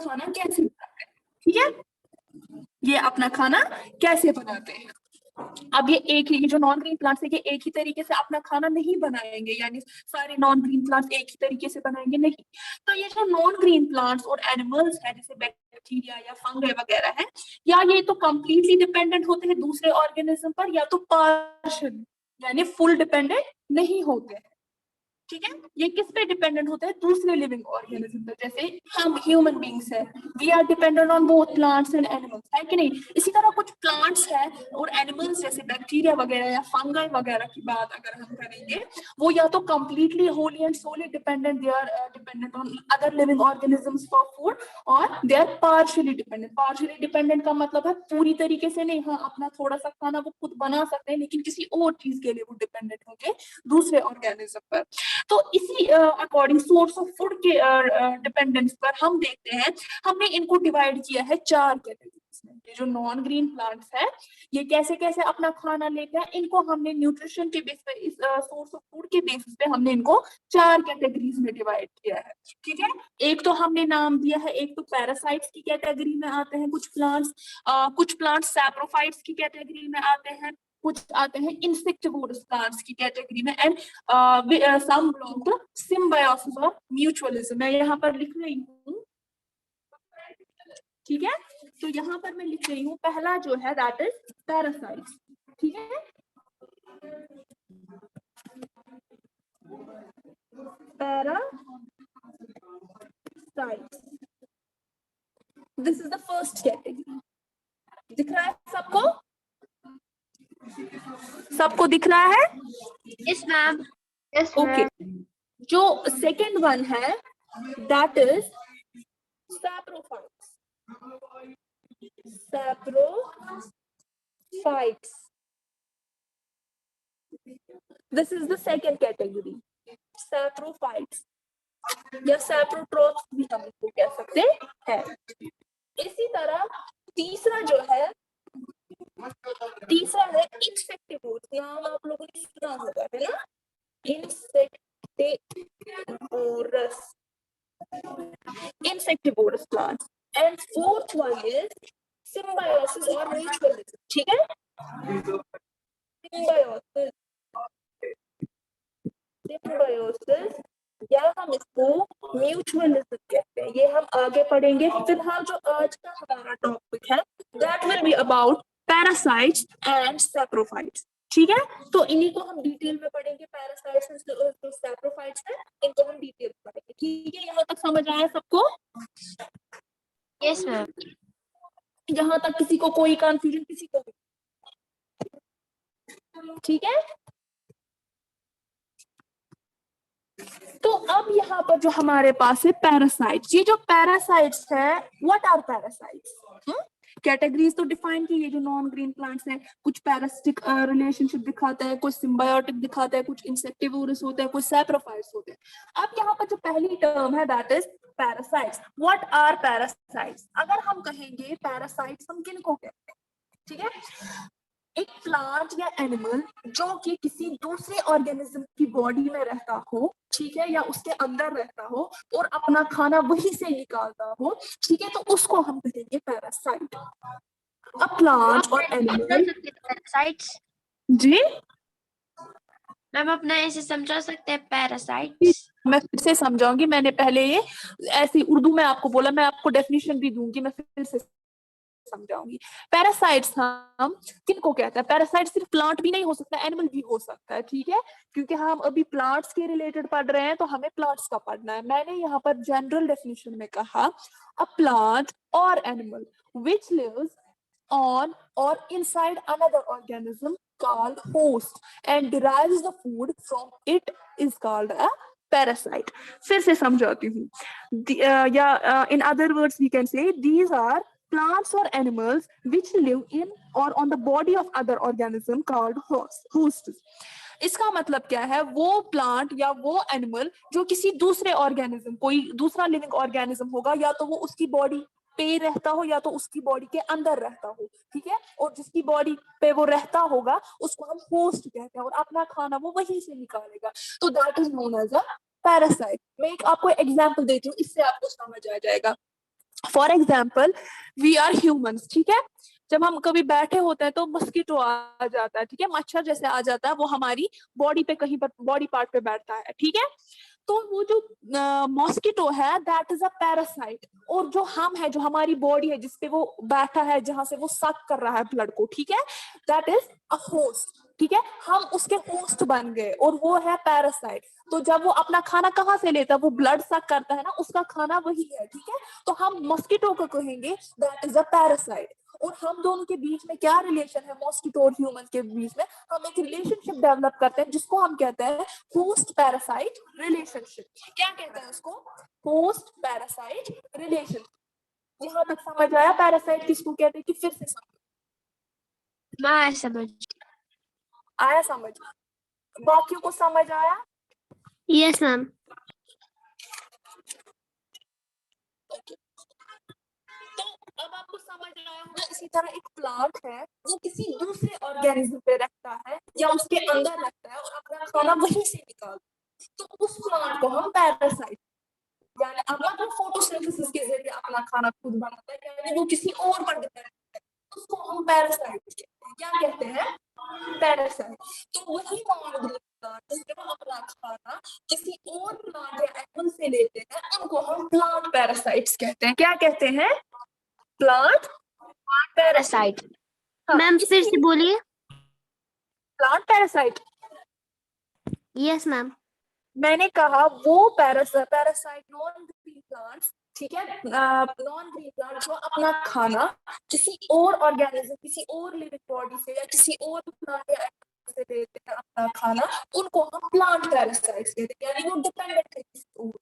खाना कैसे बनाते हैं, ठीक है, ये अपना खाना कैसे बनाते हैं। अब ये एक ही, जो नॉन ग्रीन प्लांट्स है ये एक ही तरीके से अपना खाना नहीं बनाएंगे, यानी सारे नॉन ग्रीन प्लांट्स एक ही तरीके से बनाएंगे नहीं। तो ये जो नॉन ग्रीन प्लांट्स और एनिमल्स है जैसे बैक्टीरिया या फंगस वगैरह है, या ये तो कंप्लीटली डिपेंडेंट होते हैं दूसरे ऑर्गेनिज्म पर, या तो पार्शियल यानी फुल डिपेंडेंट नहीं होते हैं, ठीक है। ये किस पे डिपेंडेंट होता है, दूसरे लिविंग ऑर्गेनिज्म पे, जैसे हम ह्यूमन बींग्स है, we are dependent on both plants and animals, है कि नहीं। इसी तरह कुछ प्लांट्स है और एनिमल्स जैसे बैक्टीरिया वगैरह या फंगाई वगैरह की बात अगर हम करेंगे, वो या तो completely wholly and solely dependent, they are dependent on other living organisms for food, और they are partially dependent. Partially dependent का मतलब है पूरी तरीके से नहीं, हाँ अपना थोड़ा सा खाना वो खुद बना सकते हैं, लेकिन किसी और चीज के लिए वो डिपेंडेंट होंगे दूसरे ऑर्गेनिज्म पर। तो इसी अकॉर्डिंग सोर्स ऑफ फूड के डिपेंडेंस पर हम देखते हैं, हमने इनको डिवाइड किया है 4 कैटेगरीज में। ये जो नॉन ग्रीन प्लांट्स है ये कैसे कैसे अपना खाना लेते हैं, इनको हमने न्यूट्रिशन के बेस पे, इस सोर्स ऑफ फूड के बेसिस पे हमने इनको 4 कैटेगरीज में डिवाइड किया है, ठीक है। एक तो हमने नाम दिया है, एक तो पैरासाइट्स की कैटेगरी में आते हैं कुछ प्लांट्स सैप्रोफाइट्स की कैटेगरी में आते हैं, कुछ आते हैं इंसेक्टिवोरस प्लांट्स की कैटेगरी में, and some belong to symbiosis और म्यूचुअलिज्म। मैं यहाँ पर लिख रही हूँ, ठीक है। तो यहाँ पर मैं लिख रही हूँ पहला जो है दैट इज पैरासाइट्स, ठीक है। Parasites, this is the first category. दिख रहा है सबको, सबको दिख रहा है? Yes ma'am. Yes okay. जो सेकंड वन है that is saprophytes. Saprophytes, this is the second category, saprophytes या सैप्रोट्रोप्स भी हम इसको कह सकते हैं। इसी तरह तीसरा जो है, तीसरा है इंसेक्टिवोर्स। नाम आप लोगों ने सुना होगा, है ना, insectivorous plants. And fourth one is symbiosis or mutualism, ठीक है। सिम्बायोसिस या हम इसको म्यूचुअलिज्म कहते हैं, ये हम आगे पढ़ेंगे। फिलहाल जो आज का हमारा टॉपिक है that will be about parasites and saprophytes, ठीक है। तो इन्हीं को हम डिटेल में पढ़ेंगे, पैरासाइट्स और जो सैप्रोफाइट्स है इनको हम डिटेल में पढ़ेंगे, ठीक है। यहाँ तक समझ आया सबको? Yes ma'am. यहाँ तक किसी को कोई कंफ्यूजन, किसी को भी? ठीक है। तो अब यहाँ पर जो हमारे पास है पैरासाइट्स, ये जो पैरासाइट्स है, व्हाट आर पैरासाइट्स? कैटेगरीज तो डिफाइन की, ये जो नॉन ग्रीन प्लांट्स हैं कुछ पैरासिटिक रिलेशनशिप दिखाता है, कुछ सिम्बायोटिक दिखाता है, कुछ इंसेक्टिवोरस होते हैं, कुछ सैप्रोफाइट्स होते हैं। अब यहाँ पर जो पहली टर्म है that is parasites. What are parasites? अगर हम कहेंगे पैरासाइट्स हम किनको कहते हैं, ठीक है, एक प्लांट या एनिमल जो कि किसी दूसरे ऑर्गेनिज्म की बॉडी में रहता हो, ठीक है, या उसके अंदर रहता हो और अपना खाना वहीं से निकालता हो, ठीक है, तो उसको हम कहेंगे पैरासाइट। अ प्लांट और एनिमल, पैरासाइट्स जी मैम अपना ऐसे समझा सकते हैं पैरासाइट्स? मैं फिर से समझाऊंगी, मैंने पहले ये ऐसी उर्दू में आपको बोला, मैं आपको डेफिनेशन भी दूंगी, मैं फिर से समझाऊंगी। पैरासाइट्स हम किनको कहते हैं? पैरासाइट सिर्फ प्लांट भी नहीं हो सकता, एनिमल भी हो सकता है, ठीक है, क्योंकि हम अभी प्लांट्स के रिलेटेड पढ़ रहे हैं तो हमें प्लांट्स का पढ़ना है। मैंने यहाँ पर जनरल डेफिनेशन में कहा अ प्लांट और animal which lives on or inside another organism called host and derives the food from it is called a parasite. फिर से समझाती हूँ, in other words we can say these are plants or animals which live in or on the body of other organism called hosts. इसका मतलब क्या है? वो plant या वो एनिमल जो किसी दूसरे ऑर्गेनिज्म, कोई दूसरा लिविंग ऑर्गेनिज्म होगा, या तो वो उसकी बॉडी पे रहता हो या तो उसकी बॉडी के अंदर रहता हो, ठीक है, और जिसकी बॉडी पे वो रहता होगा उसको हम होस्ट कहते हैं और अपना खाना वो वहीं से निकालेगा, तो that is known as a parasite. मैं एक आपको एग्जांपल देती हूँ, इससे आपको समझ आ जाएगा। For example we are humans, ठीक है। जब हम कभी बैठे होते हैं तो मस्कीटो आ जाता है, ठीक है, मच्छर जैसे आ जाता है, वो हमारी बॉडी पे कहीं पर बॉडी पार्ट पे बैठता है, ठीक है। तो वो जो मॉस्किटो है दैट इज अ पैरासाइट, और जो हम है, जो हमारी बॉडी है जिसपे वो बैठा है, जहां से वो सक कर रहा है ब्लड को, ठीक है, दैट इज अ होस्ट, ठीक है। हम उसके होस्ट बन गए और वो है पैरासाइट। तो जब वो अपना खाना कहाँ से लेता है, वो ब्लड सक करता है ना, उसका खाना वही है, ठीक है। तो हम मॉस्किटो को कहेंगे दैट इज अ पैरासाइट। और हम दोनों के बीच में क्या रिलेशन है, मॉस्किटो और ह्यूमन के बीच में हम एक रिलेशनशिप डेवलप करते हैं जिसको हम कहते हैं होस्ट पैरासाइट रिलेशनशिप। क्या कहते हैं उसको? Host parasite relation. यहाँ तक समझ आया पैरासाइट किसको कहते हैं कि फिर से समझ मैं समझ। आया? समझ बाकियों को समझ आया? Yes ma'am. तो अब आपको समझ आया होगा। इसी तरह एक प्लांट है, वो किसी दूसरे ऑर्गेनिज्म पे रखता है या उसके अंदर रखता है और अपना खाना वहीं से निकालता है, तो उस प्लांट को हम पैरासाइट, यानी अपना जो फोटोसिंथेसिस के जरिए अपना खाना खुद बनाता है, यानी वो किसी और पर डिपेंड है, उसको हम पैरासाइट कहते हैं। क्या कहते हैं? पैरासाइट। तो वही नॉन प्लांट जब अपना खाना किसी और प्लांट या एनिमल से लेते हैं, उनको हम प्लांट पैरासाइट्स कहते हैं। क्या कहते हैं? Plant parasite. पैरासाइट। हाँ, मैम फिर से बोलिए। Plant parasite. Yes ma'am. मैंने कहा वो पैरासाइट नॉन ग्रीन प्लांट्स, ठीक है, नॉन ग्रीन प्लांट जो अपना खाना किसी और ऑर्गेनिज्म, किसी और लिविंग बॉडी से या किसी और प्लांट या animal से लेते हैं अपना खाना, उनको हम प्लांट पैरासाइट्स कहते हैं, यानी वो डिपेंडेंट है किसी और,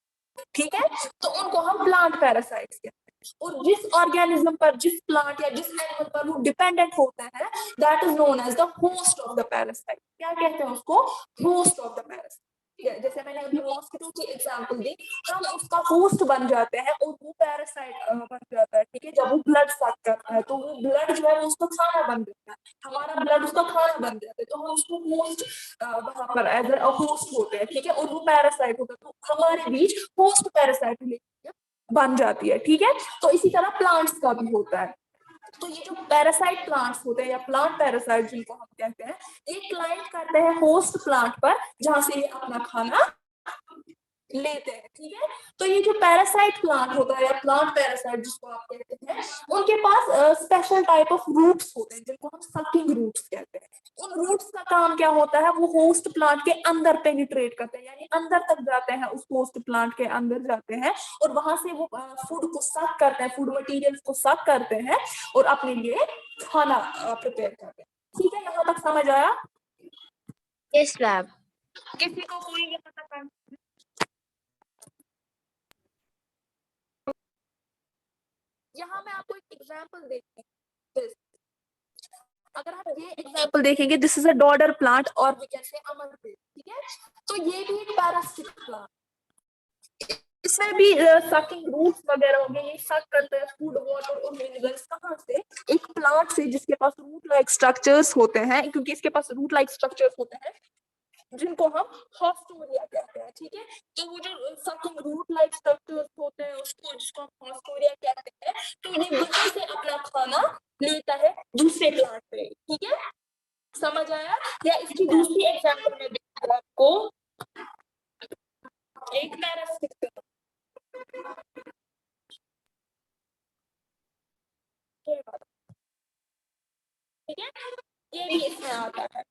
ठीक है। तो उनको हम प्लांट पैरासाइट्स कहते हैं। और जिस ऑर्गेनिज्म पर, जिस प्लांट या जिस एनिमल पर वो डिपेंडेंट होता है, that is known as the host of the parasite. क्या कहते हैं उसको? Host of the parasite. जैसे मैंने अभी मॉस्किटो की एग्जांपल दी, हम उसका होस्ट बन जाते हैं और वो पैरासाइट बन जाता है, ठीक है। जब वो ब्लड सक करता है तो वो ब्लड जो है वो उसका खाना बन जाता है, हमारा ब्लड उसका खाना बन जाता है, तो हम उसको होस्ट वहां पर एज अ होस्ट होते हैं, ठीक है। और वो पैरासाइट होता है, तो हमारे बीच होस्ट पैरासाइट रिलेशनशिप बन जाती है, ठीक है। तो इसी तरह प्लांट्स का भी होता है। तो ये जो पैरासाइट प्लांट्स होते हैं या प्लांट पैरासाइट जिनको हम कहते हैं, ये क्लाइंट करते हैं होस्ट प्लांट पर जहां से ये अपना खाना लेते हैं, ठीक है। तो ये जो पैरासाइट प्लांट होता है या प्लांट पैरासाइट जिसको आप कहते हैं, उनके पास स्पेशल टाइप ऑफ रूट्स होते हैं जिनको हम सकिंग रूट्स कहते हैं। उन रूट्स का काम क्या होता है? वो होस्ट प्लांट के अंदर पेनिट्रेट करते हैं, यानी अंदर तक जाते हैं, उस होस्ट प्लांट के अंदर जाते हैं और वहां से वो फूड को सक करते हैं, फूड मटेरियल्स को सक करते हैं और अपने लिए खाना प्रिपेयर करते हैं। ठीक है, यहाँ तक समझ आया? Yes ma'am. किसी को कोई यहाँ तक? यहाँ मैं आपको एक एग्जांपल देती हूँ। अगर आप ये एग्जांपल देखेंगे, दिस इज अ डॉडर प्लांट और वी कैन से अमरवेल, ठीक है। तो ये भी एक पैरासिटिक प्लांट, इसमें भी सकिंग रूट्स वगैरह होंगे, ये सक करते हैं फूड, वाटर और मिनरल्स कहाँ से? एक प्लांट से जिसके पास रूट लाइक स्ट्रक्चर्स होते हैं, क्योंकि इसके पास रूट लाइक स्ट्रक्चर्स होते हैं जिनको हम हॉस्टोरिया कहते हैं, ठीक है। तो वो जो सकिंग रूट लाइक स्ट्रक्चर्स होते हैं उसको, जिसको हम हॉस्टोरिया कहते हैं, तो ये वहीं से अपना खाना लेता है दूसरे प्लांट पे, ठीक है। समझ आया? या इसकी दूसरी एग्जांपल में देखो आपको, एक पैरासिटिक, ठीक है, ये भी इसमें आता है,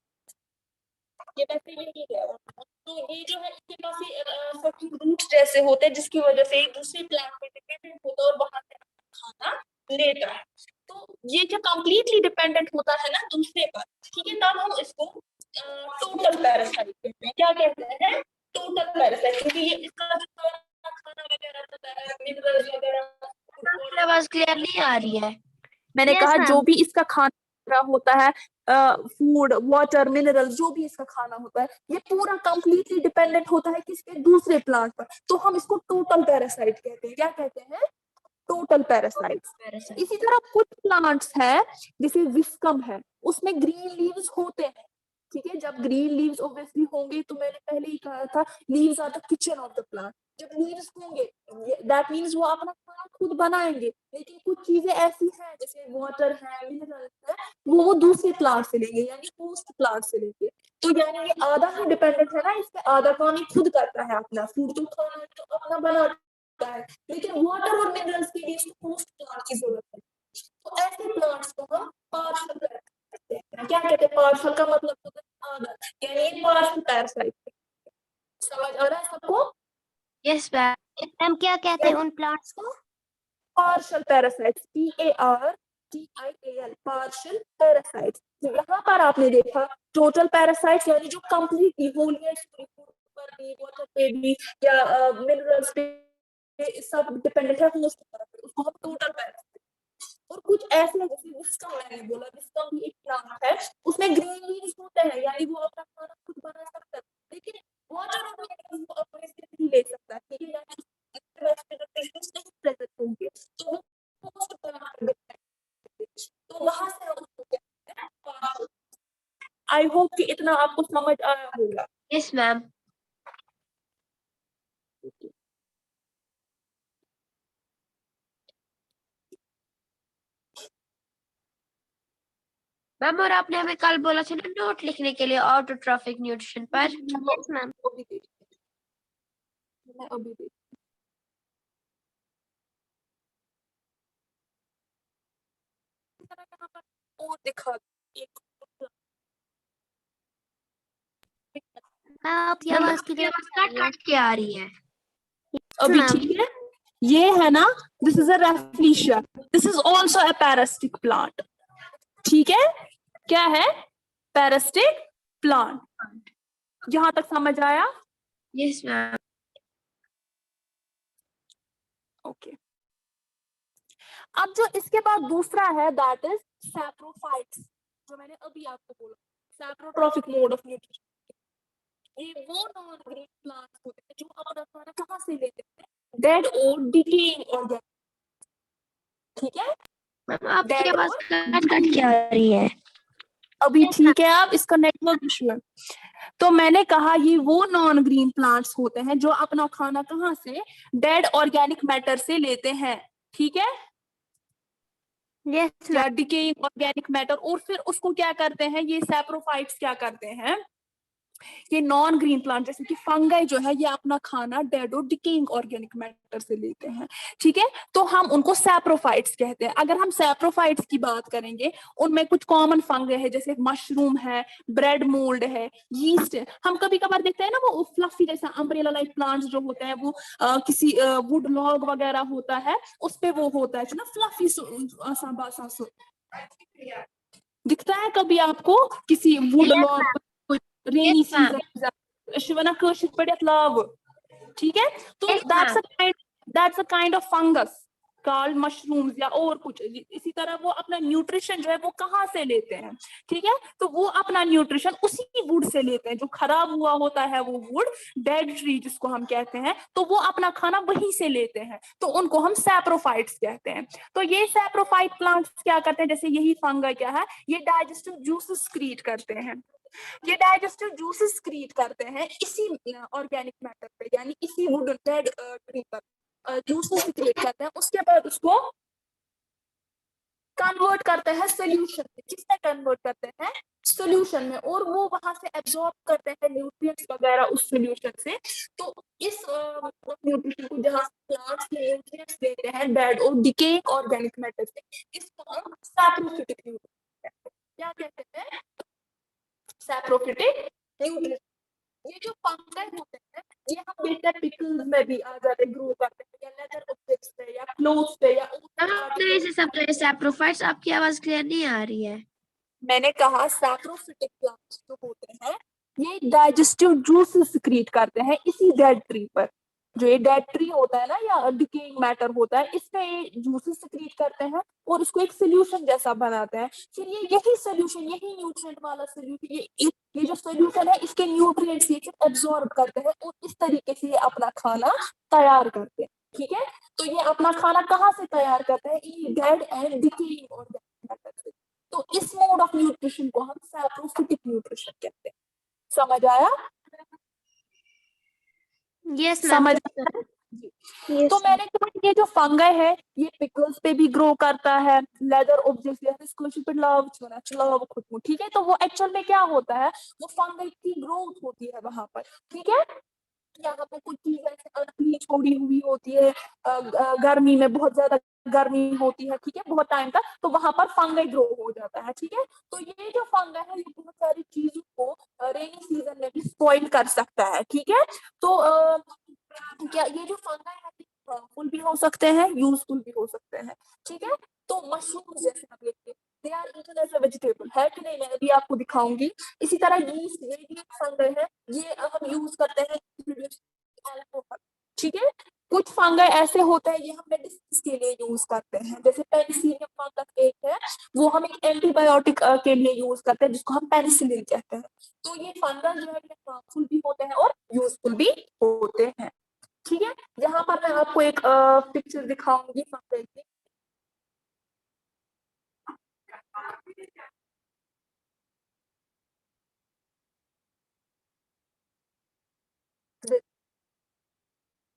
ये वैसे भी नहीं है। तो ये जो है इसके पास सकिंग रूट्स जैसे होते हैं जिसकी वजह से एक दूसरे प्लांट पे डिपेंडेंट होता है और वहां से खाना लेता है। तो ये जो कंप्लीटली डिपेंडेंट होता है ना दूसरे पर, ठीक है, तब हम इसको टोटल पैरासाइट कहते हैं। क्या कहते हैं? टोटल पैरासाइट, क्योंकि ये इसका जो सारा खाना वगैरह होता है, मिनरल्स वगैरह। आवाज क्लियर नहीं आ रही है। मैंने Yes, कहा ma'am. जो भी इसका खाना होता है, फूड, वाटर, मिनरल, जो भी इसका खाना होता है, ये पूरा कंप्लीटली डिपेंडेंट होता है किसके? दूसरे प्लांट पर। तो हम इसको टोटल पैरासाइट कहते हैं। क्या कहते हैं? Total parasites. इसी तरह कुछ प्लांट्स है, जैसे विस्कम है, उसमें ग्रीन लीव्स होते हैं, ठीक है। जब ग्रीन लीव्स ऑब्वियसली होंगे, तो मैंने पहले ही कहा था leaves are the kitchen of the plant, जब नीड्स होंगे दैट मीन्स वो अपना खाना खुद बनाएंगे, लेकिन कुछ चीजें ऐसी हैं जैसे वाटर है, मिनरल्स है, वो दूसरे प्लांट से लेंगे यानी होस्ट प्लांट से लेंगे। तो यानी ये आधा ही डिपेंडेंट है ना, इसमें आधा काम ये खुद करता है अपना, फूड तो खाना तो अपना बनाता है, लेकिन वाटर और मिनरल्स के लिए इसको होस्ट प्लांट की जरूरत है। तो ऐसे प्लांट्स को हम पार्शियल कहते हैं। क्या कहते हैं? पार्शियल का मतलब होता है आधा, यानी ये पार्शियल पैरासाइट। समझ आ रहा है सबको? Yes ma'am. मैम क्या कहते हैं उन प्लांट्स को? Partial parasites, PARTIAL, partial parasites. तो यहाँ पर आपने देखा टोटल पैरासाइट्स यानी जो कंप्लीटली होल पर भी, वाटर पे भी या मिनरल्स पे सब डिपेंडेंट है होस्ट पर, उसको हम टोटल पैरासाइट। और कुछ ऐसे जैसे विस्कम, मैंने बोला विस्कम भी एक प्लांट है, उसमें ग्रीन लीव्स होते हैं यानी वो अपना खाना खुद बना सकता है, लेकिन वाटर और मिनरल्स वो अपने से नहीं ले सकता, ठीक है, यानी नहीं प्रेजेंट होंगे तो वो होस्ट प्लांट देता है। तो वहां से हम उसको कहते हैं पार्शियल। आई होप कि इतना आपको समझ आया होगा। Yes ma'am. मैम और आपने हमें कल बोला था ना नोट लिखने के लिए ऑटोट्रॉफिक न्यूट्रिशन पर। Yes ma'am. अभी देखिए, मैं अभी देखिए यहाँ पर और दिखा एक आपकी मैम आवाज आपकी क्लियर आवाज कट कट के आ रही है। अभी मैम। ठीक है। ये है ना, this is a rafflesia, this is also a parasitic plant. ठीक है, क्या है? Parasitic plant. यहां तक समझ आया? Yes ma'am. ओके। अब जो इसके बाद दूसरा है दैट इज सैप्रोफाइट्स, जो मैंने अभी आपको बोला, सैप्रोट्रॉफिक मोड ऑफ न्यूट्रिशन। ये वो नॉन ग्रीन प्लांट्स होते हैं जो अपना खाना कहाँ से लेते हैं? डेड और डिकेइंग ऑर्गेनिक। ठीक है, मैम आपकी डेड आवाज और कट कट के आ रही है। अभी ठीक है। आप इसका नेटवर्क इशू है। तो मैंने कहा ये वो नॉन ग्रीन प्लांट्स होते हैं जो अपना खाना कहाँ से? डेड ऑर्गेनिक मैटर से लेते हैं। ठीक है, यस या मैम। डिकेइंग ऑर्गेनिक मैटर, और फिर उसको क्या करते हैं ये सैप्रोफाइट्स क्या करते हैं? ये नॉन ग्रीन प्लांट जैसे कि फंगाई जो है ये अपना खाना डेड और डिकेइंग ऑर्गेनिक मैटर से लेते हैं। ठीक है, तो हम उनको सैप्रोफाइट्स कहते हैं। अगर हम सैप्रोफाइट्स की बात करेंगे, उनमें कुछ कॉमन फंगे है जैसे मशरूम है, ब्रेड मोल्ड है, यीस्ट है। हम कभी कभार देखते हैं ना वो फ्लफी जैसा अम्ब्रेला लाइक प्लांट्स जो होते हैं, वो किसी वुड लॉग वगैरह होता है उस पे वो होता है जो ना फ्लफी दिखता है कभी आपको किसी would yes log? Ma'am. Rainy yes ma'am. Season कशिश पड़ियत लाव। ठीक है, तो yes ma'am. That's a kind of fungus called mushrooms या और कुछ इसी तरह। वो अपना न्यूट्रिशन जो है वो कहाँ से लेते हैं? ठीक है, तो वो अपना न्यूट्रिशन उसी वुड से लेते हैं जो खराब हुआ होता है, वो वुड, डेड ट्री जिसको हम कहते हैं, तो वो अपना खाना वहीं से लेते हैं, तो उनको हम सैप्रोफाइट्स कहते हैं। तो ये सैप्रोफाइट प्लांट्स क्या करते हैं? जैसे यही फंगा क्या है, ये डाइजेस्टिव जूसेस क्रिएट करते हैं। ये डाइजेस्टिव जूसेस क्रिएट करते हैं इसी ऑर्गेनिक मैटर पे यानी इसी वुड डेड ट्री पर जूसेस क्रिएट करते हैं। उसके बाद उसको कन्वर्ट करते हैं सोल्यूशन में। किसमें कन्वर्ट करते हैं? सोल्यूशन में, और वो वहां से एब्जॉर्ब करते हैं न्यूट्रिएंट्स वगैरह उस सोल्यूशन से। तो इस न्यूट्रिशन को जहां प्लांट्स न्यूट्रिएंट्स लेते हैं डेड और डिकेइंग ऑर्गेनिक मैटर से, इसको हम सैप्रोफिटिक न्यूट्रिशन कहते हैं। क्या कहते हैं? Saprophytic nutrition. ये जो फंगस होते हैं ये हम देखते हैं पिकल्स में भी आ जाते, ग्रो करते हैं, या लेदर ऑब्जेक्ट्स पे या क्लोथ्स पे या मैम आपने ऐसे समझाया सैप्रोफाइट्स, आपकी आवाज क्लियर नहीं आ रही है। मैंने कहा सैप्रोफिटिक प्लांट्स जो होते हैं ये डाइजेस्टिव जूसेस क्रिएट करते हैं इसी डेड ट्री पर। जो ये डेड ट्री होता है ना या डिकेइंग मैटर होता है, इसमें ये जूसेस क्रिएट करते हैं और उसको एक सोल्यूशन जैसा बनाते हैं। फिर ये यही सोल्यूशन, यही न्यूट्रिएंट वाला सोल्यूशन, ये जो सोल्यूशन है इसके न्यूट्रिएंट्स ये एब्जॉर्ब करते हैं और इस तरीके से ये अपना खाना तैयार करते हैं। ठीक है, तो ये अपना खाना कहाँ से तैयार करते हैं? ये dead and decaying organic matter से। तो इस मोड ऑफ न्यूट्रिशन को हम सैप्रोफिटिक न्यूट्रिशन कहते हैं। समझ आया? Yes ma'am. समझ आया है? जी। तो मैंने कहा ये जो फंगाई है ये पिकल्स पे भी ग्रो करता है, लेदर ऑब्जेक्ट्स जैसे ठीक है। तो वो एक्चुअल में क्या होता है, वो फंगाई की ग्रोथ होती है वहां पर, ठीक है। यहाँ पे कुछ चीज ऐसे अनकली छोड़ी हुई होती है, गर्मी में बहुत ज्यादा गर्मी होती है, ठीक है, बहुत टाइम तक, तो वहां पर फंगाई ग्रो हो जाता है, ठीक है। तो ये जो फंगाई है ये बहुत सारी चीजों को रेनी सीजन में भी स्पॉइल कर सकता है, ठीक है। तो क्या ये जो फंगाई है हार्मफुल भी हो सकते हैं, यूजफुल भी हो सकते हैं, ठीक है। तो मशरूम जैसे आप देखते हैं they are eaten as a vegetable, है कि नहीं, मैं अभी आपको दिखाऊंगी। इसी तरह यीस्ट ये भी एक फंगाई है, ये हम यूज करते हैं अल्कोहल, ठीक है। कुछ फंगाई ऐसे होते हैं ये हम मेडिसिन के लिए यूज करते हैं, जैसे पेनिसिलियम फंगस एक है, वो हम एक एंटीबायोटिक के लिए यूज करते हैं जिसको हम पेनिसिलिन कहते हैं। तो ये फंगस जो है हार्मफुल भी होते हैं और यूजफुल भी होते हैं, ठीक है। यहाँ पर मैं आपको एक पिक्चर दिखाऊंगी फंगस की।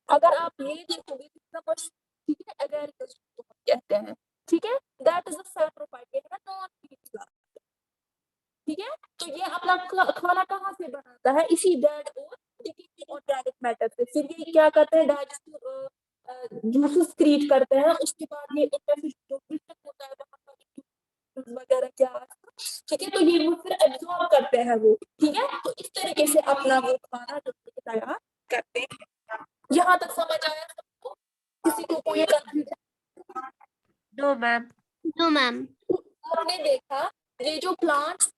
अगर आप ये देखोगे कितना मस्त, ठीक है, एगारिकस जिसको हम कहते हैं, ठीक है, दैट इज अ सैप्रोफाइट, ये है ना नॉन, ठीक है। तो ये अपना खाना कहाँ से बनाता है, इसी डेड और डिकेइंग ऑर्गेनिक मैटर से। फिर ये क्या करते हैं, डाइजेस्टिव जूसेस क्रिएट करते हैं, उसके बाद ये इनमें से जो न्यूट्रिशन होता है वहाँ पर juices वगैरह क्या, ठीक है, तो ये वो फिर एब्जॉर्ब करते हैं वो, ठीक है। तो इस तरीके से अपना वो खाना जो है तैयार करते हैं। यहाँ तक समझ आया सबको, किसी को कोई confusion? No, ma'am. No ma'am. आपने देखा ये जो प्लांट्स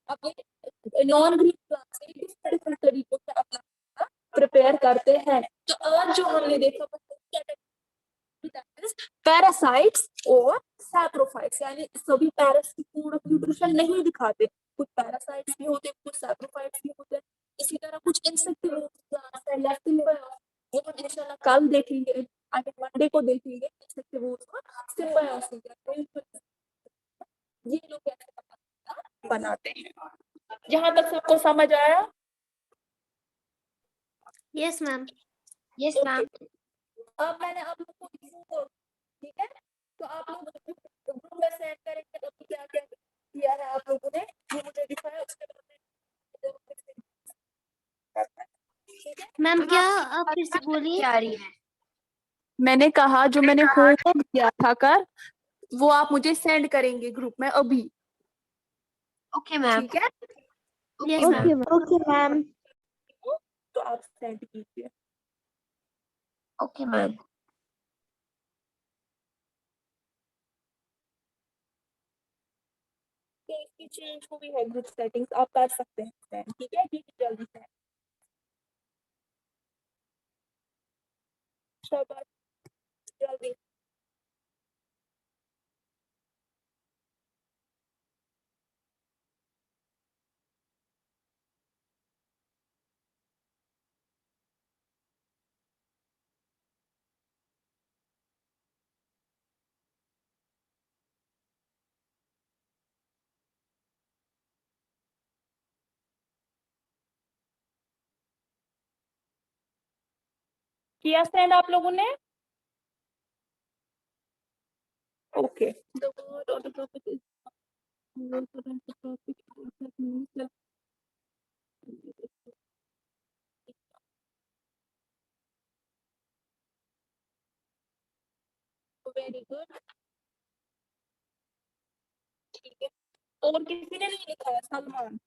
अपने नॉन ग्रीन प्लांट्स से डिफरेंट डिफरेंट तरीकों से अपना प्रिपेयर करते हैं। तो आज जो हमने देखा पैरासाइट्स और सैप्रोफाइट्स, यानी सभी पैरास की पूर्ण न्यूट्रिशन नहीं दिखाते, कुछ पैरासाइट्स भी होते हैं, कुछ सैप्रोफाइट्स भी होते हैं। इसी तरह कुछ इंसेक्टिवोर्स है, लेफ्टिवोर्स, वो तो इंशाल्लाह कल देखेंगे, आगे मंडे को देखेंगे इंसेक्टिवोर्स और सिम्बायोसिस, ये लोग कैसे बनाते हैं। यहाँ तक सबको समझ आया? Yes ma'am. Yes, okay. ma'am. अब मैंने आप लोगों को इसको, ठीक है, तो आप लोग ग्रुप में सेंड करेंगे अभी क्या क्या किया है आप लोगों ने, ये मुझे दिखाया, उसके बाद ठीक है। मैम क्या आप फिर से बोलिए। क्या आ रही है? मैंने कहा जो मैंने होमवर्क किया था कर, वो आप मुझे सेंड करेंगे ग्रुप में अभी, Okay, ma'am. ठीक है। Yes Okay, ma'am. ma'am. Okay ma'am. तो आप सेंड कीजिए। Okay, ma'am. तो इसकी चेंज हुई है ग्रुप सेटिंग्स, आप कर सकते हैं सेंड, ठीक है, कीजिए जल्दी से। शाबाश, जल्दी। किया सेंड आप लोगों ने? Okay. The word or the topic is the topic means very good, ठीक है। और किसी ने नहीं लिखा है, सलमान?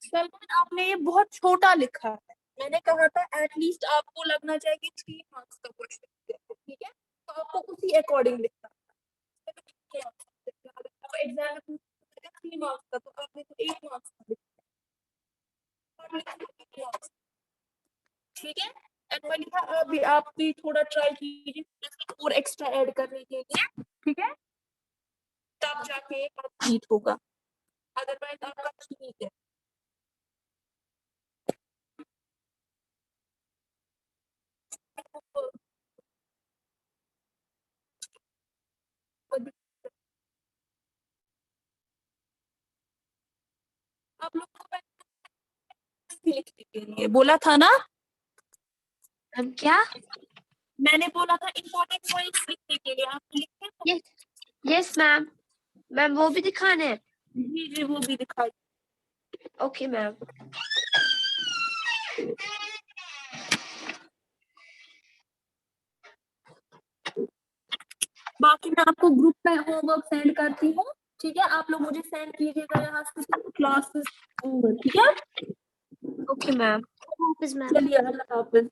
सलमान आपने ये बहुत छोटा लिखा है, मैंने कहा था एटलीस्ट आपको लगना चाहिए कि 3 मार्क्स का क्वेश्चन, ठीक है, तो आपको उसी अकॉर्डिंग लिखना है। एग्जाम में 3 मार्क्स का, तो आपने तो 1 मार्क्स का लिखा, ठीक है। एंड मलिका आप भी थोड़ा ट्राई कीजिए और एक्स्ट्रा ऐड करने के लिए, ठीक है, तब जाके ठीक होगा, अदरवाइज आपका ठीक है। आप लोग के लिए, बोला था ना? मैम क्या? मैंने बोला था इम्पोर्टेंट पॉइंट्स लिखने के लिए, आप लिखे? Yes ma'am. मैम वो भी दिखाने हैं? जी जी, वो भी दिखाई। Okay ma'am. बाकी मैं आपको ग्रुप में होमवर्क सेंड करती हूँ, ठीक है? आप लोग मुझे सेंड कीजिएगा यहाँ से क्लासेस, ठीक है? Okay ma'am. Yes, ma'am. चलिए, अल्लाह हाफिज।